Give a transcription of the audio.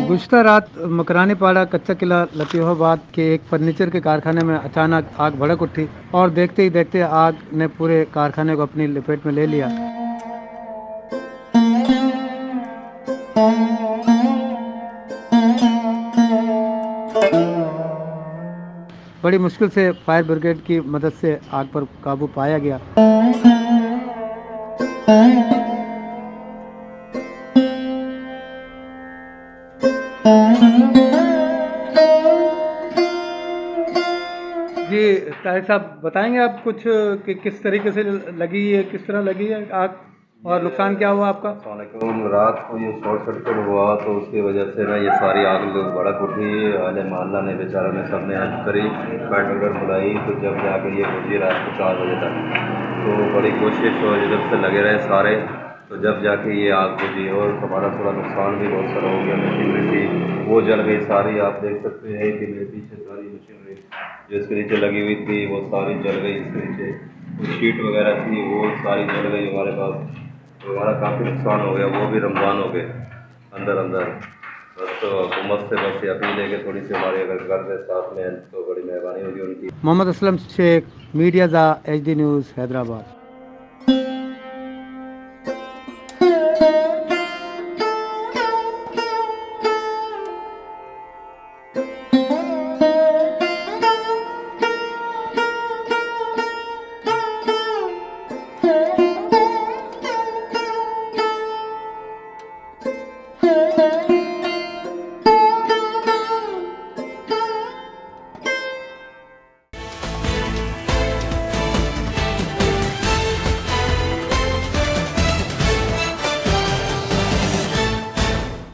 गुज़श्ता रात मकरानी पाड़ा कच्चा किला लतीफ़ाबाद के एक फर्नीचर के कारखाने में अचानक आग भड़क उठी और देखते ही देखते आग ने पूरे कारखाने को अपनी लपेट में ले लिया। बड़ी मुश्किल से फायर ब्रिगेड की मदद से आग पर काबू पाया गया। जी ताहिर साहब बताएंगे आप कुछ कि किस तरीके से लगी है, किस तरह लगी है आग और नुकसान क्या हुआ आपका? वालेकुम। रात को ये शॉर्ट सर्किट हुआ तो उसकी वजह से ना ये सारी आग भड़क उठी। अहले मोहल्ला ने बेचारा ने सब ने हेल्प करी, फायर ब्रिगेड बुलाई, तो जब जाके ये बुझी रात को 4 बजे तक, तो बड़ी कोशिश और जब से लगे रहे सारे, तो जब जाके ये आग बुझी। और हमारा थोड़ा नुकसान भी बहुत सारा हो गया। मशीनरी थी वो जल गई सारी। आप देख सकते हैं कि मेरे पीछे सारी मशीनरी जो इसके नीचे लगी हुई थी वो सारी जल गई। इसके नीचे कुछ शीट वगैरह थी वो सारी जल गई हमारे पास। तो हमारा काफ़ी नुकसान हो गया, वो भी रमज़ान हो गए अंदर अंदर। बस तो हुकूमत से बस ये अपील है कि थोड़ी सी हमारी अगर कर दे साथ में तो बड़ी मेहरबानी होगी उनकी। मोहम्मद असलम शेख, मीडिया ज़ा, HD न्यूज़, हैदराबाद।